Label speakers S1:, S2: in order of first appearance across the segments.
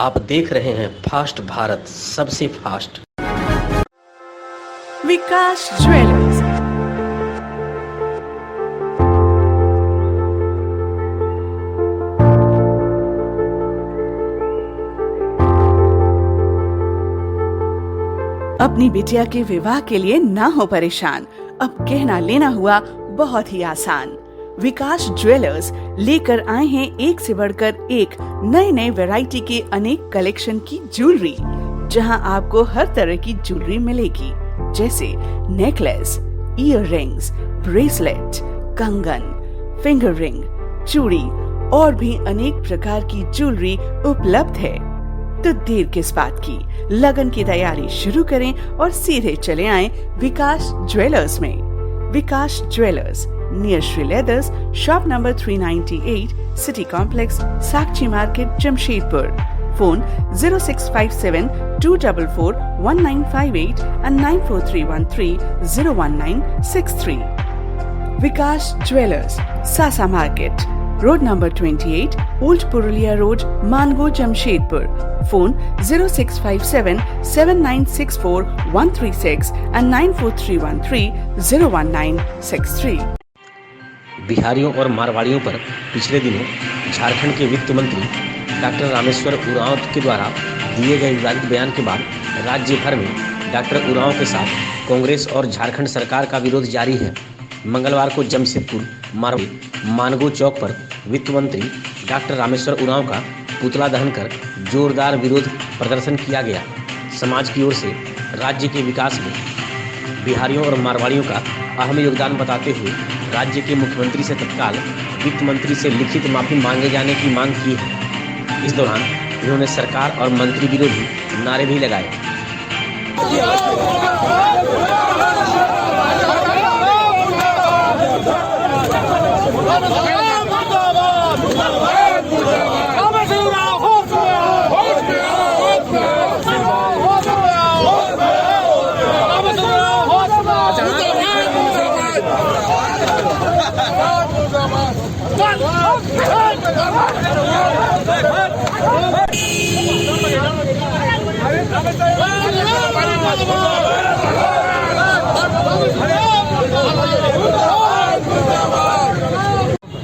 S1: आप देख रहे हैं फास्ट भारत, सबसे फास्ट।
S2: विकास ज्वेलर्स, अपनी बिटिया के विवाह के लिए ना हो परेशान, अब कहना लेना हुआ बहुत ही आसान। विकास ज्वेलर्स लेकर आए हैं एक से बढ़कर एक नए नए वैरायटी के अनेक कलेक्शन की ज्वेलरी, जहां आपको हर तरह की ज्वेलरी मिलेगी, जैसे नेकलेस, ईयर रिंग्स, ब्रेसलेट, कंगन, फिंगर रिंग, चूड़ी और भी अनेक प्रकार की ज्वेलरी उपलब्ध है। तो देर किस बात की, लगन की तैयारी शुरू करें और सीधे चले आएं विकास ज्वेलर्स में। Vikas jewellers, near Shri leathers, shop number 398, city complex, Sakshi market, Jamshedpur. Phone 0657 244 1958 and 94313 01963। Vikas jewellers, Sasa market, road number 28, old Purulia road, Mango, Jamshedpur. Phone 0657 7964 136 and 94313 01963।
S1: बिहारियों और मारवाड़ियों पर पिछले दिनों झारखंड के वित्त मंत्री डॉक्टर रामेश्वर उरांव के द्वारा दिए गए विवादित बयान के बाद राज्य भर में डॉक्टर उरांव के साथ कांग्रेस और झारखंड सरकार का विरोध जारी है। मंगलवार को जमशेदपुर मानगो चौक पर वित्त मंत्री डॉक्टर रामेश्वर उरांव का पुतला दहन कर जोरदार विरोध प्रदर्शन किया गया। समाज की ओर से राज्य के विकास में बिहारियों और मारवाड़ियों का अहम योगदान बताते हुए राज्य के मुख्यमंत्री से तत्काल वित्त मंत्री से लिखित माफी मांगे जाने की मांग की है। इस दौरान उन्होंने सरकार और मंत्री विरोधी नारे भी लगाए।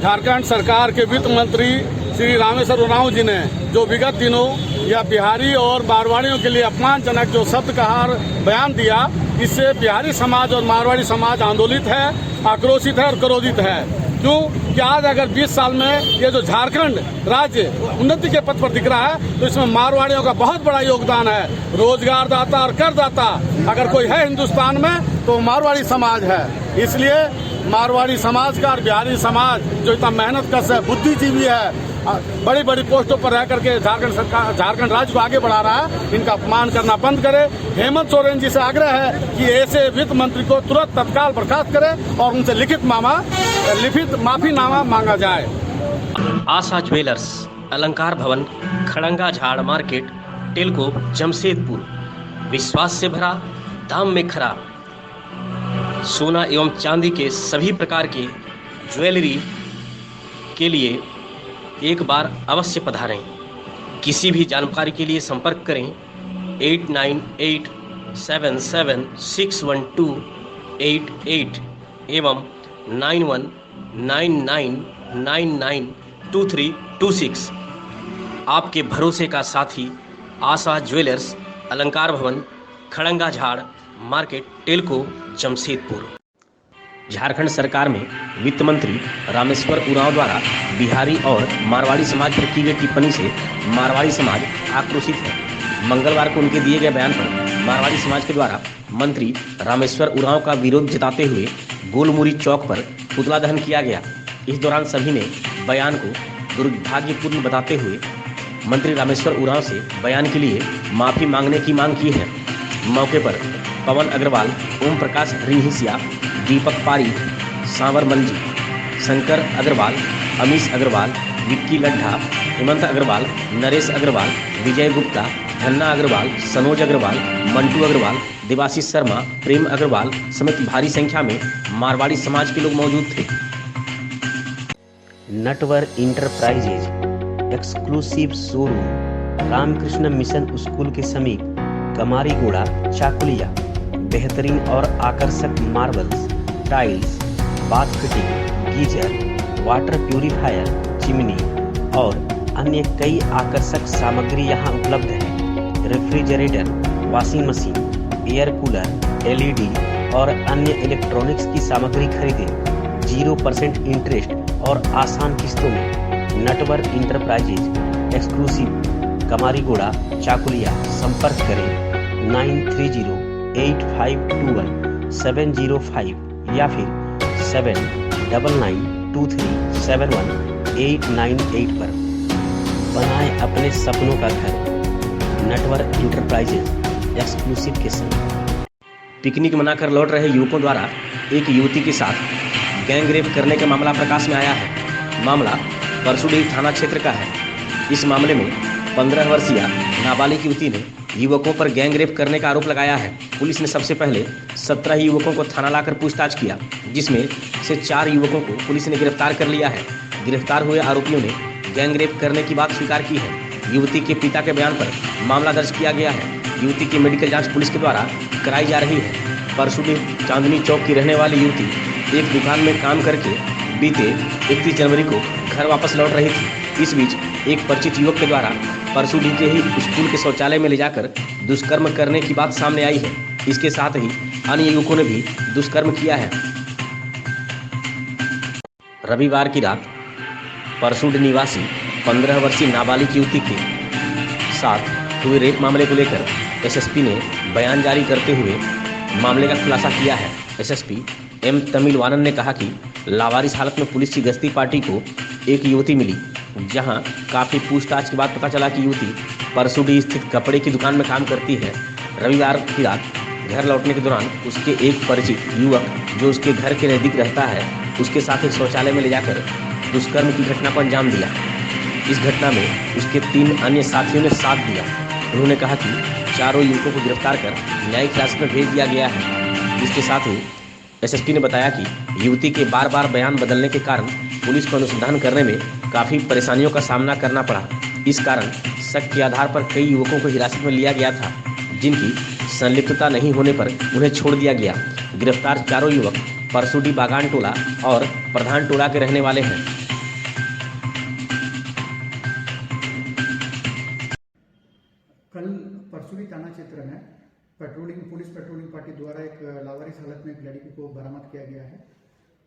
S3: झारखंड सरकार के वित्त मंत्री श्री रामेश्वर उरांव जी ने जो विगत दिनों या बिहारी और मारवाड़ियों के लिए अपमानजनक जो शब्द कहा बयान दिया, इससे बिहारी समाज और मारवाड़ी समाज आंदोलित है, आक्रोशित है और क्रोधित है। क्यों कि आज अगर 20 साल में ये जो झारखंड राज्य उन्नति के पथ पर दिख रहा है, तो इसमें मारवाड़ियों का बहुत बड़ा योगदान है। रोजगार दाता और करदाता अगर कोई है हिंदुस्तान में तो मारवाड़ी समाज है। इसलिए मारवाड़ी समाज का और बिहारी समाज जो इतना मेहनत कश है, बुद्धिजीवी है, बड़ी बड़ी पोस्टों पर रह करके झारखंड राज्य को आगे बढ़ा रहा है, इनका अपमान करना बंद करे। हेमंत सोरेन जी से आग्रह है कि ऐसे वित्त मंत्री को तुरंत तत्काल बर्खास्त करे और उनसे लिखित माफीनामा मांगा जाए।
S1: आशा ज्वेलर्स, अलंकार भवन, खड़ंगा झाड़ मार्केट, टेलको, जमशेदपुर। विश्वास से भरा, दाम में खरा, सोना एवं चांदी के सभी प्रकार के ज्वेलरी के लिए एक बार अवश्य पधारें। किसी भी जानकारी के लिए संपर्क करें 8987761288 एवं 9199992326। आपके भरोसे का साथी आशा ज्वेलर्स, अलंकार भवन, खड़ंगा झाड़ मार्केट, टेलको, जमशेदपुर। झारखंड सरकार में वित्त मंत्री रामेश्वर उरांव द्वारा बिहारी और मारवाड़ी समाज पर की गई टिप्पणी से मारवाड़ी समाज आक्रोशित है। मंगलवार को उनके दिए गए बयान पर मारवाड़ी समाज के द्वारा मंत्री रामेश्वर उरांव का विरोध जताते हुए गोलमुरी चौक पर पुतला दहन किया गया। इस दौरान सभी ने बयान को दुर्भाग्यपूर्ण बताते हुए मंत्री रामेश्वर उरांव से बयान के लिए माफी मांगने की मांग की है। मौके पर पवन अग्रवाल, ओम प्रकाश रिंहिसिया, दीपक पारी, सांवर मंजी, शंकर अग्रवाल, अमीश अग्रवाल, विक्की लड्ढा, हेमंत अग्रवाल, नरेश अग्रवाल, विजय गुप्ता, धन्ना अग्रवाल, सनोज अग्रवाल, मंटू अग्रवाल, देवाशीष शर्मा, प्रेम अग्रवाल समेत भारी संख्या में मारवाड़ी समाज के लोग मौजूद थे। Natwar enterprises exclusive showroom
S4: Ramakrishna mission school के समीप कमारीगोड़ा चाकुलिया बेहतरीन और आकर्षक marbles, tiles, bath fitting, geyser, water purifier, chimney और अन्य कई आकर्षक सामग्री यहाँ उपलब्ध है। Refrigerator, washing machine, air cooler, LED और अन्य इलेक्ट्रॉनिक्स की सामग्री खरीदें 0% इंटरेस्ट और आसान किस्तों में। Natwar enterprises, exclusive, Kamarigora Chakulia. संपर्क करें 9308521705 या फिर 7992371898 पर। बनाएं अपने सपनों का घर नटवर इंटरप्राइजेज एक्सक्लूसिव के संग।
S1: पिकनिक मनाकर लौट रहे युवकों द्वारा एक युवती के साथ गैंग रेप करने का मामला प्रकाश में आया है। मामला परसुडीह थाना क्षेत्र का है। इस मामले में 15 वर्षीय नाबालिग युवती ने युवकों पर गैंग रेप करने का आरोप लगाया है। पुलिस ने सबसे पहले 17 युवकों को थाना लाकर पूछताछ किया, जिसमें से 4 युवकों को पुलिस ने गिरफ्तार कर लिया है। गिरफ्तार हुए आरोपियों ने गैंग रेप करने की बात स्वीकार की है। युवती के पिता के बयान पर मामला दर्ज किया गया है। युवती की मेडिकल जांच पुलिस के द्वारा कराई जा रही है। परसुडीह चांदनी चौक की रहने वाली युवती एक दुकान में काम करके बीते 31 जनवरी को घर वापस लौट रही थी। इस बीच एक परिचित युवक के द्वारा परसुडीह के ही स्कूल के शौचालय में ले जाकर दुष्कर्म करने की बात सामने आई है। इसके साथ ही अन्य युवकों ने भी दुष्कर्म किया है। रविवार की रात परसुडीह निवासी 15 वर्षीय नाबालिग युवती के साथ हुए रेप मामले को लेकर एसएसपी ने बयान जारी करते हुए मामले का खुलासा किया है। एसएसपी एम तमिलवानन ने कहा कि लावारिस हालत में पुलिस की गश्ती पार्टी को एक युवती मिली, जहां काफ़ी पूछताछ के बाद पता चला कि युवती परसुडीह स्थित कपड़े की दुकान में काम करती है। रविवार की रात घर लौटने के दौरान उसके एक परिचित युवक जो उसके घर के नज़दीक रहता है, उसके साथ एक शौचालय में ले जाकर दुष्कर्म की घटना को अंजाम दिया। इस घटना में उसके 3 अन्य साथियों ने साथ दिया। उन्होंने कहा कि चारों युवकों को गिरफ्तार कर न्यायिक हिरासत में भेज दिया गया है। इसके साथ ही एसएसपी ने बताया कि युवती के बार बार बयान बदलने के कारण पुलिस को अनुसंधान करने में काफ़ी परेशानियों का सामना करना पड़ा। इस कारण शक के आधार पर कई युवकों को हिरासत में लिया गया था, जिनकी संलिप्तता नहीं होने पर उन्हें छोड़ दिया गया। गिरफ्तार चारों युवक परसुडीह बागान टोला और प्रधान टोला के रहने वाले हैं।
S5: कल परसुडीह थाना क्षेत्र में पुलिस पेट्रोलिंग पार्टी द्वारा एक लावारिस हालत में एक लड़की को बरामद किया गया है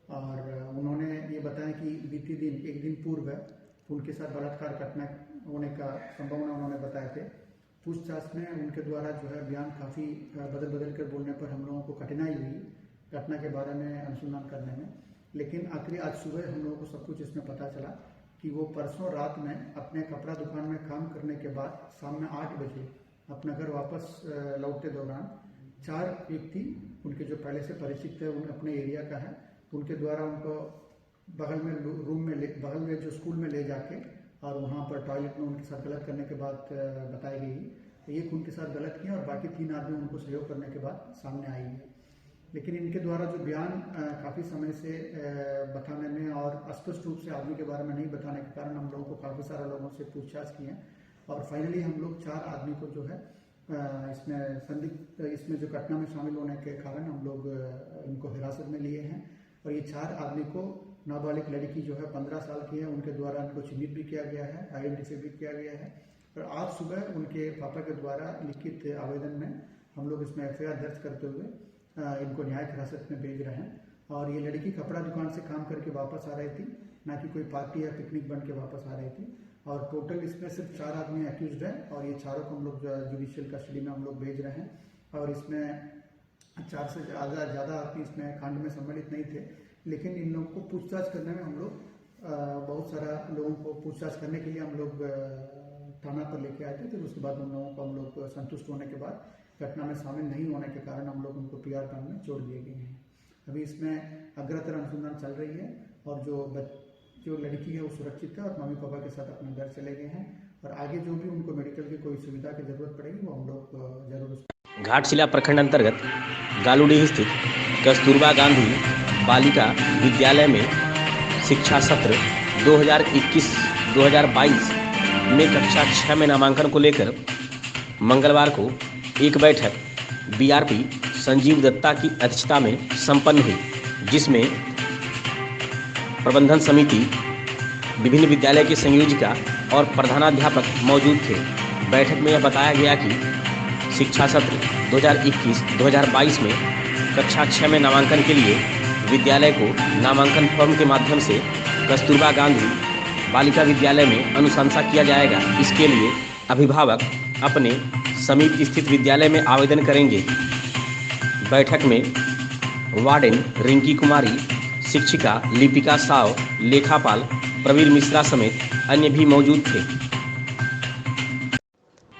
S5: और उन्होंने ये बताया कि बीते दिन एक दिन पूर्व उनके साथ बलात्कार घटना होने का संभावना उन्होंने बताए थे। पूछताछ में उनके द्वारा जो है बयान काफ़ी बदल कर बोलने पर हम लोगों को कठिनाई हुई घटना के बारे में अनुसंधान करने में। लेकिन आखिरी आज सुबह हम लोगों को सब कुछ इसमें पता चला कि वो परसों रात में अपने कपड़ा दुकान में काम करने के बाद शाम में 8 बजे अपना घर वापस लौटते दौरान 4 व्यक्ति उनके जो पहले से परिचित थे, उन अपने एरिया का है, उनके द्वारा उनको बगल में बगल में जो स्कूल में ले जाके और वहाँ पर टॉयलेट में उनके साथ गलत करने के बाद बताई गई। एक उनके साथ गलत किया और बाकी 3 आदमी उनको सहयोग करने के बाद सामने आई है। लेकिन इनके द्वारा जो बयान काफ़ी समय से बताने में और स्पष्ट रूप से आदमी के बारे में नहीं बताने के कारण हम लोगों को काफ़ी सारे लोगों से पूछताछ की है और फाइनली हम लोग 4 आदमी को जो है इसमें संदिग्ध इसमें जो घटना में शामिल होने के कारण हम लोग इनको हिरासत में लिए हैं। और ये 4 आदमी को नाबालिग लड़की जो है 15 साल की है, उनके द्वारा इनको चिन्हित भी किया गया है, आइडेंटिफाई भी किया गया है। और आज सुबह उनके पापा के द्वारा लिखित आवेदन में हम लोग इसमें FIR दर्ज करते हुए इनको न्यायिक हिरासत में भेज रहे हैं। और ये लड़की कपड़ा दुकान से काम करके वापस आ रही थी, ना कि कोई पार्टी या पिकनिक बन के वापस आ रही थी। और टोटल इसमें सिर्फ 4 आदमी एक्यूज्ड है और ये चारों को हम लोग जुडिशियल कस्टडी में हम लोग भेज रहे हैं। और इसमें 4 से ज़्यादा आदमी इसमें कांड में सम्मिलित नहीं थे, लेकिन इन लोगों को पूछताछ करने में हम लोग बहुत सारा लोगों को पूछताछ करने के लिए हम लोग थाना पर लेके आए थे। फिर उसके बाद उन लोगों को हम लोग संतुष्ट होने के बाद घटना में शामिल नहीं होने के कारण हम लोग उनको PR कांड में छोड़ दिए गए हैं। अभी इसमें अग्रतर अनुसंधान चल रही है और जो लड़की है वो सुरक्षित है और मम्मी पापा के साथ अपने घर चले गए हैं। और आगे जो भी उनको मेडिकल की कोई सुविधा की जरूरत पड़ेगी वो हम लोग जरूर।
S1: घाटशिला प्रखंड अंतर्गत गालूडीह स्थित कस्तूरबा गांधी बालिका विद्यालय में शिक्षा सत्र 2021-2022 में कक्षा 6 में नामांकन को लेकर मंगलवार को एक बैठक बीआरपी संजीव दत्ता की अध्यक्षता में संपन्न हुई, जिसमें प्रबंधन समिति, विभिन्न विद्यालय के संयोजिका और प्रधानाध्यापक मौजूद थे। बैठक में यह बताया गया कि शिक्षा सत्र 2021-2022 में कक्षा 6 में नामांकन के लिए विद्यालय को नामांकन फॉर्म के माध्यम से कस्तूरबा गांधी बालिका विद्यालय में अनुशंसा किया जाएगा। इसके लिए अभिभावक अपने समीप स्थित विद्यालय में आवेदन करेंगे। बैठक में वार्डन रिंकी कुमारी, शिक्षिका लिपिका साव, लेखापाल प्रवीर मिश्रा समेत अन्य भी मौजूद थे।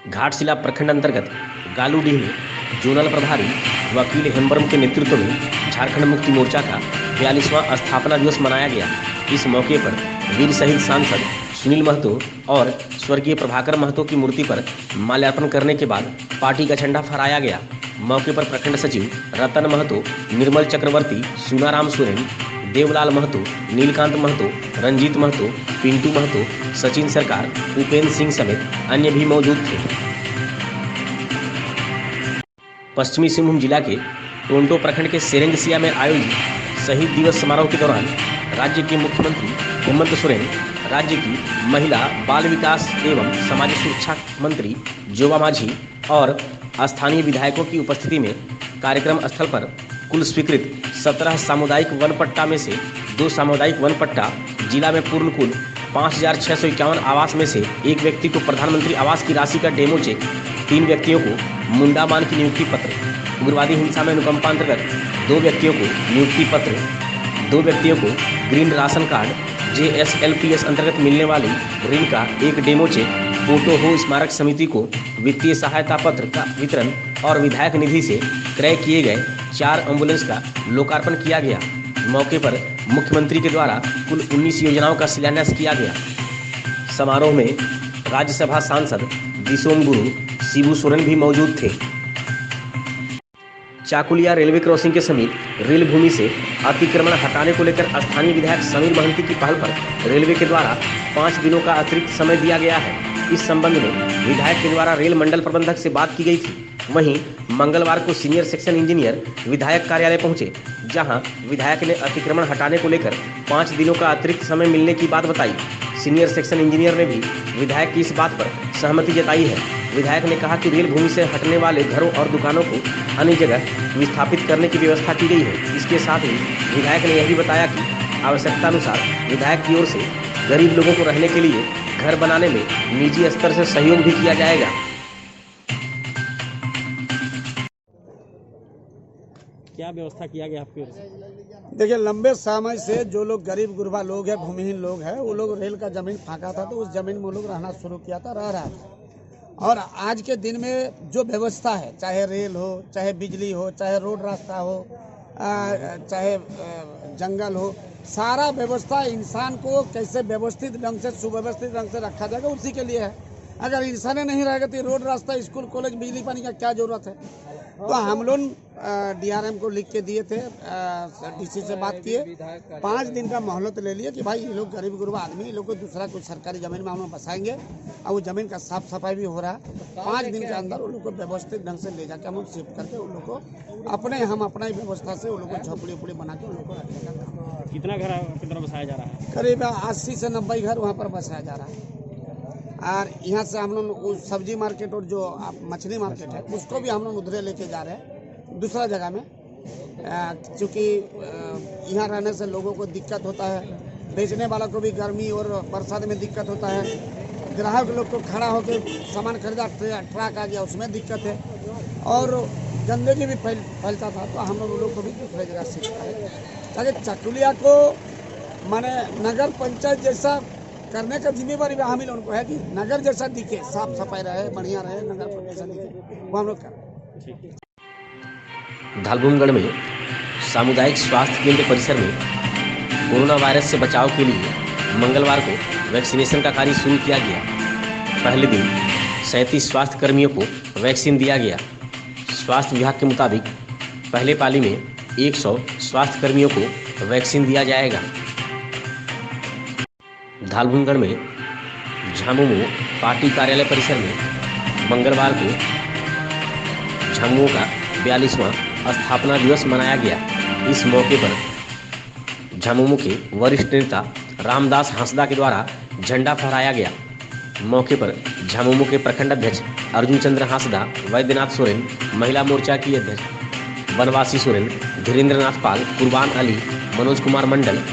S1: घाटशिला प्रखंड अंतर्गत गालूडीह में जोनल प्रभारी वकील हेम्ब्रम के नेतृत्व में झारखंड मुक्ति मोर्चा का 42वां स्थापना दिवस मनाया गया। इस मौके पर वीर शहीद सांसद सुनील महतो और स्वर्गीय प्रभाकर महतो की मूर्ति पर माल्यार्पण करने के बाद पार्टी का झंडा फहराया गया। मौके पर प्रखंड सचिव रतन महतो, निर्मल चक्रवर्ती, सुनाराम सोरेन, देवलाल महतो, नीलकांत महतो, रंजीत महतो, पिंटू महतो, सचिन सरकार, उपेंद्र सिंह समेत अन्य भी मौजूद थे। पश्चिमी सिंहभूम जिला के टोंटो प्रखंड के सेरेंगसिया में आयोजित शहीद दिवस समारोह के दौरान राज्य के मुख्यमंत्री हेमंत सोरेन, राज्य की महिला बाल विकास एवं समाज सुरक्षा मंत्री जोबा माझी और स्थानीय विधायकों की उपस्थिति में कार्यक्रम स्थल पर कुल स्वीकृत 17 सामुदायिक वन पट्टा में से 2 सामुदायिक वन पट्टा, जिला में पूर्ण कुल 5,651 आवास में से एक व्यक्ति को प्रधानमंत्री आवास की राशि का डेमो चेक, 3 व्यक्तियों को मुंडामान की नियुक्ति पत्र, उग्रवादी हिंसा में अनुकंपा अंतर्गत 2 व्यक्तियों को नियुक्ति पत्र, 2 व्यक्तियों को ग्रीन राशन कार्ड, JSLPS अंतर्गत मिलने वाली ऋण का एक डेमो चेक, फोटो हो स्मारक समिति को वित्तीय सहायता पत्र का वितरण और विधायक निधि से क्रय किए गए 4 एम्बुलेंस का लोकार्पण किया गया। मौके पर मुख्यमंत्री के द्वारा कुल 19 योजनाओं का शिलान्यास किया गया। समारोह में राज्यसभा सांसद दिसोम गुरु, शिबू सोरेन भी मौजूद थे। चाकुलिया रेलवे क्रॉसिंग के समीप रेल भूमि से अतिक्रमण हटाने को लेकर स्थानीय विधायक समीर महंती की पहल पर रेलवे के द्वारा 5 दिनों का अतिरिक्त समय दिया गया है। इस संबंध में विधायक के द्वारा रेल मंडल प्रबंधक से बात की गई थी। वहीं मंगलवार को सीनियर सेक्शन इंजीनियर विधायक कार्यालय पहुंचे, जहां विधायक ने अतिक्रमण हटाने को लेकर 5 दिनों का अतिरिक्त समय मिलने की बात बताई। सीनियर सेक्शन इंजीनियर ने भी विधायक की इस बात पर सहमति जताई है। विधायक ने कहा कि रेल भूमि से हटने वाले घरों और दुकानों को अन्य जगह विस्थापित करने की व्यवस्था की गई है। इसके साथ ही विधायक ने यह भी बताया कि आवश्यकता अनुसार विधायक की ओर से गरीब लोगों को रहने के लिए घर बनाने में निजी स्तर से सहयोग भी किया जाएगा। क्या व्यवस्था किया गया आपकी ओर से?
S6: देखिए, लंबे समय से जो लोग गरीब गुरबा लोग हैं, भूमिहीन लोग हैं, वो लोग रेल का जमीन फाका था तो उस जमीन में वो लोग रहना शुरू किया था, रह रहा था। और आज के दिन में जो व्यवस्था है, चाहे रेल हो, चाहे बिजली हो, चाहे रोड रास्ता हो, चाहे जंगल हो, सारा व्यवस्था इंसान को कैसे व्यवस्थित ढंग से, सुव्यवस्थित ढंग से रखा जाएगा, उसी के लिए है। अगर इंसान नहीं रहेगा तो रोड रास्ता, स्कूल, कॉलेज, बिजली पानी का क्या जरूरत है? तो हम लोग DRM को लिख के दिए थे, DC से बात किए, 5 दिन का मोहलत ले लिए कि भाई ये लोग गरीब गुरबा आदमी, ये लोग को दूसरा कोई सरकारी जमीन में हम लोग बसाएंगे और वो जमीन का साफ सफाई भी हो रहा है। 5 दिन के अंदर उन लोग को व्यवस्थित ढंग से ले जाके हम लोग शिफ्ट करके उन लोग को अपना ही व्यवस्था से उन लोग को झोपड़ी उपड़ी बना के उन लोग को रखने का काम।
S1: कितना घर कितना बसाया जा रहा है?
S6: करीब 80 से 90 घर वहाँ पर बसाया जा रहा है। और यहाँ से हम लोग सब्जी मार्केट और जो मछली मार्केट है उसको भी हम लोग उधरे लेके जा रहे हैं दूसरा जगह में, क्योंकि यहाँ रहने से लोगों को दिक्कत होता है, बेचने वाला को भी गर्मी और बरसात में दिक्कत होता है, ग्राहक लोग को खड़ा होकर सामान खरीदा, ट्रक आ गया उसमें दिक्कत है, और गंदगी भी फैलता था। तो हम लोग को भी दूसरे जगह शिफ्ट करें ताकि चाकुलिया को माने नगर पंचायत जैसा करने का जिम्मेवारी हम ही लोगों को है कि नगर जैसा दिखे, साफ सफाई रहे, बढ़िया रहे, नगर जैसा दिखे, वो हम लोग करें।
S1: धालभूमगढ़ में सामुदायिक स्वास्थ्य केंद्र परिसर में कोरोना वायरस से बचाव के लिए मंगलवार को वैक्सीनेशन का कार्य शुरू किया गया। पहले दिन 37 स्वास्थ्य कर्मियों को वैक्सीन दिया गया। स्वास्थ्य विभाग के मुताबिक पहले पाली में 100 स्वास्थ्य कर्मियों को वैक्सीन दिया जाएगा। धालभूमगढ़ में झामुमो पार्टी कार्यालय परिसर में मंगलवार को झामुमो का 42वां स्थापना दिवस मनाया गया। इस मौके पर झामुमो के वरिष्ठ नेता रामदास हांसदा के द्वारा झंडा फहराया गया। मौके पर झामुमो के प्रखंड अध्यक्ष अर्जुन चंद्र हांसदा, वैद्यनाथ सोरेन, महिला मोर्चा की अध्यक्ष बनवासी सोरेन, धीरेन्द्र नाथ पाल, कुर्बान अली, मनोज कुमार मंडल,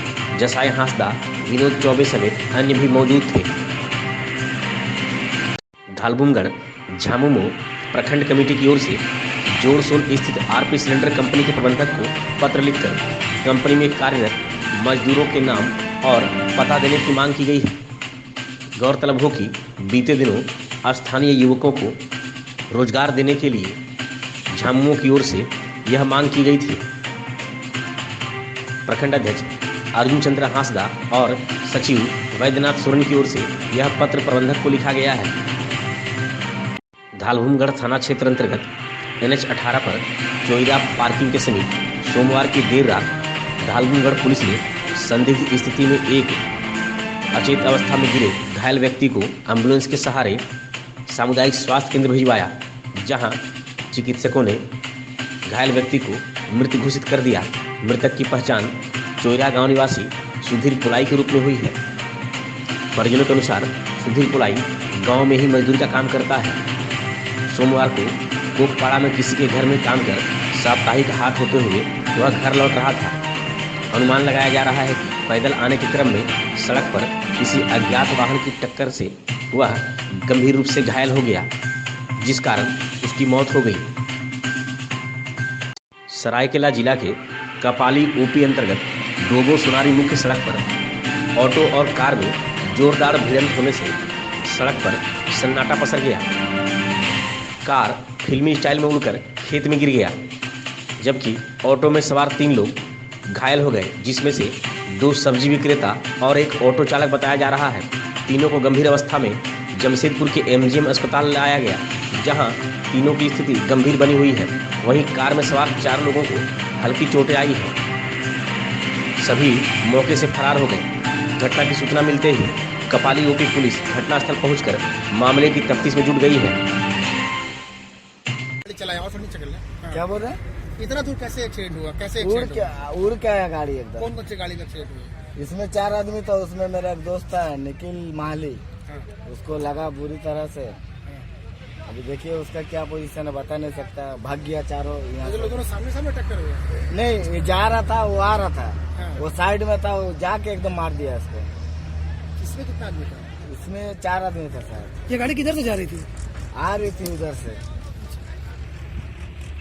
S1: जसाई हांसदा, विनोद चौबे समेत अन्य भी मौजूद थे। धालबुमगढ़ झामुमो प्रखंड कमेटी की ओर से जोड़सोल स्थित आरपी सिलेंडर कंपनी के प्रबंधक को पत्र लिखकर कंपनी में कार्यरत मजदूरों के नाम और पता देने की मांग की गई है। गौरतलब हो कि बीते दिनों स्थानीय युवकों को रोजगार देने के लिए झामुमो की ओर से यह मांग की गई थी। प्रखंड अध्यक्ष अर्जुन चंद्र हांसदा और सचिव वैद्यनाथ सोरेन की ओर से यह पत्र प्रबंधक को लिखा गया है। धालबुमगढ़ थाना क्षेत्र अंतर्गत NH 18 पर चोइरा पार्किंग के समीप सोमवार की देर रात धालबुमगढ़ पुलिस ने संदिग्ध स्थिति में एक अचेत अवस्था में गिरे घायल व्यक्ति को एम्बुलेंस के सहारे सामुदायिक स्वास्थ्य केंद्र भिजवाया, जहां चिकित्सकों ने घायल व्यक्ति को मृत घोषित कर दिया। मृतक की पहचान चोइरा गांव निवासी सुधीर पुलाई के रूप में हुई है। परिजनों के अनुसार सुधीर पुलाई गांव में ही मजदूरी का काम करता है। सोमवार को कोकपाड़ा में किसी के घर में काम कर साप्ताहिक हाट होते हुए वह घर लौट रहा था। अनुमान लगाया जा रहा है कि पैदल आने के क्रम में सड़क पर किसी अज्ञात वाहन की टक्कर से वह गंभीर रूप से घायल हो गया, जिस कारण उसकी मौत हो गई। सरायकेला जिला के कपाली ओपी अंतर्गत डोगो सोनारी मुख्य सड़क पर ऑटो और कार में जोरदार भिड़ंत होने से सड़क पर सन्नाटा पसर गया। कार फिल्मी स्टाइल में उड़कर खेत में गिर गया, जबकि ऑटो में सवार 3 लोग घायल हो गए, जिसमें से 2 सब्जी विक्रेता और एक ऑटो चालक बताया जा रहा है। तीनों को गंभीर अवस्था में जमशेदपुर के MGM अस्पताल लाया गया, जहां तीनों की स्थिति गंभीर बनी हुई है। वहीं कार में सवार 4 लोगों को हल्की चोटें आई हैं। सभी मौके से फरार हो गए। घटना की सूचना मिलते ही कपाली ओपी पुलिस घटनास्थल पहुंचकर मामले की तफ्तीश में जुट गई है।
S6: क्या बोल रहे हैं?
S7: इतना दूर कैसे एक्सीडेंट हुआ? कैसे
S6: उड़ क्या है गाड़ी एकदम?
S7: कौन सी गाड़ी का एक्सीडेंट हुआ?
S6: इसमें 4 आदमी था। उसमें मेरा एक दोस्त था निखिल माहली, उसको लगा बुरी तरह से। अभी देखिए उसका क्या पोजीशन है बता नहीं सकता। भाग गया चारों यहाँ से।
S7: दोनों सामने सामने टक्कर हुआ?
S6: नहीं, ये जा रहा था, वो आ रहा था, वो साइड में था, वो जाके एकदम मार दिया इसको।
S7: इसमें कितना आदमी था?
S6: इसमें 4 आदमी था शायद।
S7: ये गाड़ी किधर से जा रही थी?
S6: आ रही थी उधर से।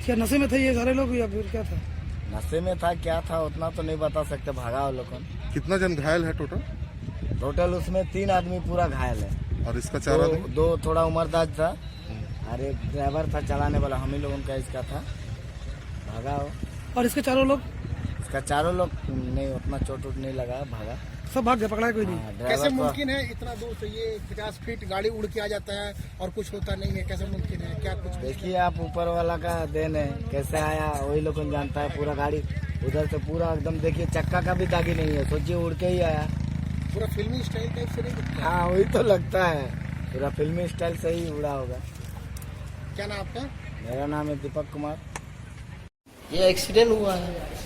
S7: क्या नशे में थे ये सारे लोग या फिर क्या था?
S6: नशे में था क्या था उतना तो नहीं बता सकते। भागा वो लोग।
S8: कितना जन घायल है टोटल?
S6: टोटल उसमें 3 आदमी पूरा घायल है।
S8: और इसका 4 आदमी?
S6: 2 थोड़ा उम्रदाज था और एक ड्राइवर था चलाने वाला, हम ही लोगों का इसका था। भागा वो।
S7: और इसके चारों लोग?
S6: इसका 4 लोग नहीं, उतना चोट उट नहीं लगा, भागा
S7: सब भाग गया, पकड़ा कोई नहीं?
S6: कैसे
S7: मुमकिन है इतना दूर से ये 50 फीट गाड़ी उड़ के आ जाता है और कुछ होता नहीं है? कैसे मुमकिन है? क्या कुछ?
S6: देखिए आप, ऊपर वाला का देन है। कैसे आया वही लोग जानता है। पूरा गाड़ी उधर से पूरा एकदम देखिए चक्का का भी दागी नहीं है। सोचिए उड़ के ही आया।
S7: पूरा फिल्मी स्टाइल टाइप से नहीं दिखता?
S6: हाँ वही तो लगता है, पूरा फिल्मी स्टाइल से ही उड़ा होगा।
S7: क्या नाम आपका?
S6: मेरा नाम है दीपक कुमार।
S9: ये एक्सीडेंट हुआ है।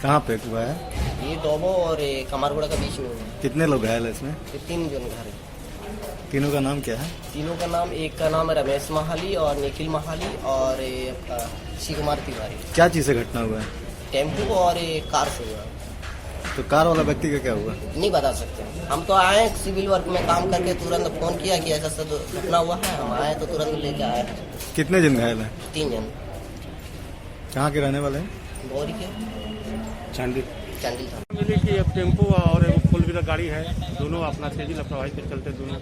S8: कहाँ पे हुआ है?
S9: ये डोबो और कमारगुड़ा के बीच में हुआ है।
S8: कितने लोग घायल है इसमें?
S9: ये 3 जन घर है।
S8: तीनों का नाम क्या है?
S9: तीनों का नाम, एक का नाम है रमेश महाली और निखिल महाली और शिव कुमार तिवारी।
S8: क्या चीज से घटना हुआ है?
S9: टेम्पो और कार से हुआ।
S8: तो कार वाला व्यक्ति का क्या हुआ?
S9: नहीं बता सकते। हम तो आए सिविल वर्क में काम करके, तुरंत फोन किया कि ऐसा घटना हुआ है। हम आए तो तुरंत लेके आए।
S8: कितने जन घायल है?
S9: 3 जन।
S8: कहाँ के रहने वाले हैं?
S9: गौरी के
S8: चांदी
S9: था।
S10: मिली कि एक टेम्पो और एक 4 व्हीलर गाड़ी है, दोनों अपना तेजी लापरवाही के चलते दोनों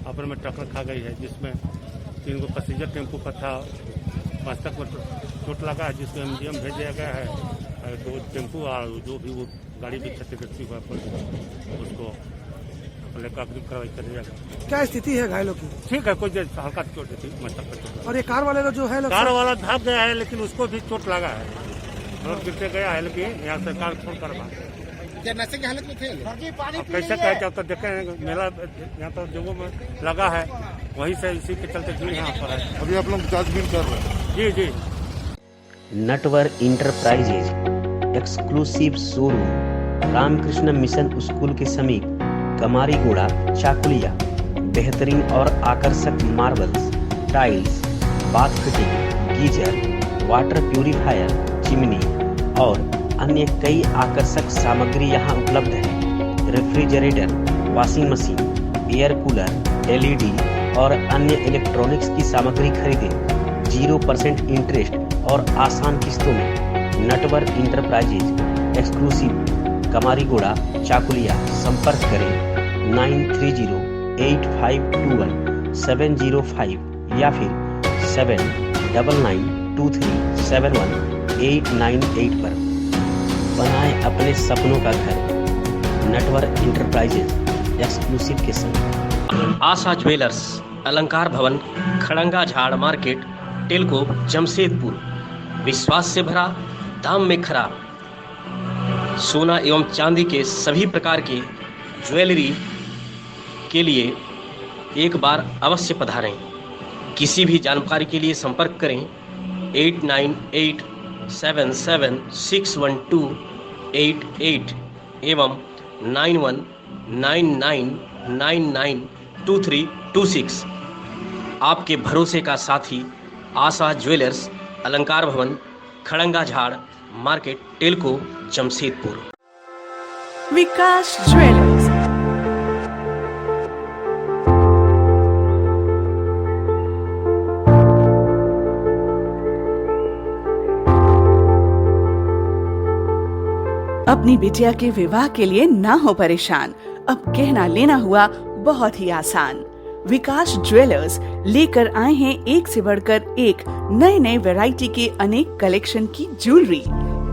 S10: आपस में टक्कर खा गई है, जिसमें 3 को पैसेंजर टेम्पो का था। 5 तक चोट लगा है, जिसको MGM भेज दिया गया है। 2 टेम्पो और जो भी वो गाड़ी भी क्षतिग्रस्त हुआ उसको कार्रवाई कर दिया गया।
S7: क्या स्थिति है घायलों की?
S10: ठीक है, कोई हल्का चोट थी, मस्तक।
S7: और ये कार वाले जो है,
S10: कार वाला भाग गया है, लेकिन उसको भी चोट लगा है और गिरते गया है, लेकिन यहाँ से कार छोड़कर भाग।
S7: क्या नशे की हालत में थे?
S10: अब कैसे कहे क्या तो देखे मेला यहाँ तो जगहों में लगा है, वहीं से इसी के चलते भीड़ यहाँ पर है।
S3: अभी आप लोग जांचबीन कर रहे हैं?
S10: जी जी।
S4: Natwar enterprises exclusive showroom Ramakrishna mission school के समीप कमारीगुड़ा चाकुलिया बेहतरीन और आकर्षक marbles, tiles, bath fitting, geyser, water purifier, chimney और अन्य कई आकर्षक सामग्री यहाँ उपलब्ध है। Refrigerator, washing machine, air cooler, LED और अन्य इलेक्ट्रॉनिक्स की सामग्री खरीदें 0% इंटरेस्ट और आसान किस्तों में। Natwar enterprises exclusive Kamariguda Chakulia. संपर्क करें 9308521705 या फिर 7992371898 पर। बनाएं अपने सपनों का घर नटवर इंटरप्राइजेज एक्सक्लूसिव के संग।
S1: आशा ज्वेलर्स, अलंकार भवन, खड़ंगा झाड़ मार्केट, टेलको, जमशेदपुर। विश्वास से भरा, दाम में खरा। सोना एवं चांदी के सभी प्रकार के ज्वेलरी के लिए एक बार अवश्य पधारें। किसी भी जानकारी के लिए संपर्क करें 8987761288 एवं 9199992326। आपके भरोसे का साथी आशा ज्वेलर्स, अलंकार भवन, खड़ंगा झाड़ मार्केट, टेलको, जमशेदपुर।
S2: विकास ज्वेलर्स, अपनी बिटिया के विवाह के लिए ना हो परेशान, अब कहना लेना हुआ बहुत ही आसान। विकास ज्वेलर्स लेकर आए हैं एक से बढ़कर एक नए नए वैरायटी के अनेक कलेक्शन की ज्वेलरी,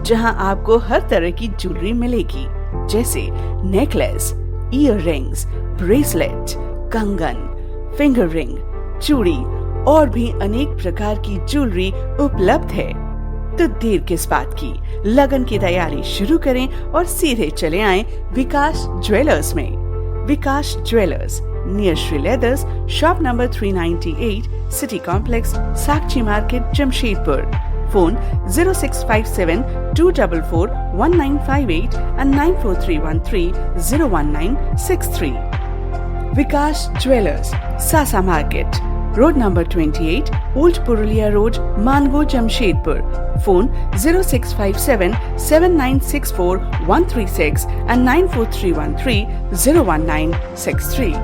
S2: जहां आपको हर तरह की ज्वेलरी मिलेगी, जैसे नेकलेस, ईयर रिंग्स, ब्रेसलेट, कंगन, फिंगर रिंग, चूड़ी और भी अनेक प्रकार की ज्वेलरी उपलब्ध है। तो देर किस बात की, लगन की तैयारी शुरू करें और सीधे चले आएं विकास ज्वेलर्स में। Vikas jewellers, near Shri leathers, shop number 398, city complex, Sakshi market, Jamshedpur. Phone 0657-244-1958 and 94313-01963। Vikas jewellers, Sasa market, road number 28, old Purulia road, Mango, Jamshedpur. Phone 0657-7964-136 and 94313-01963।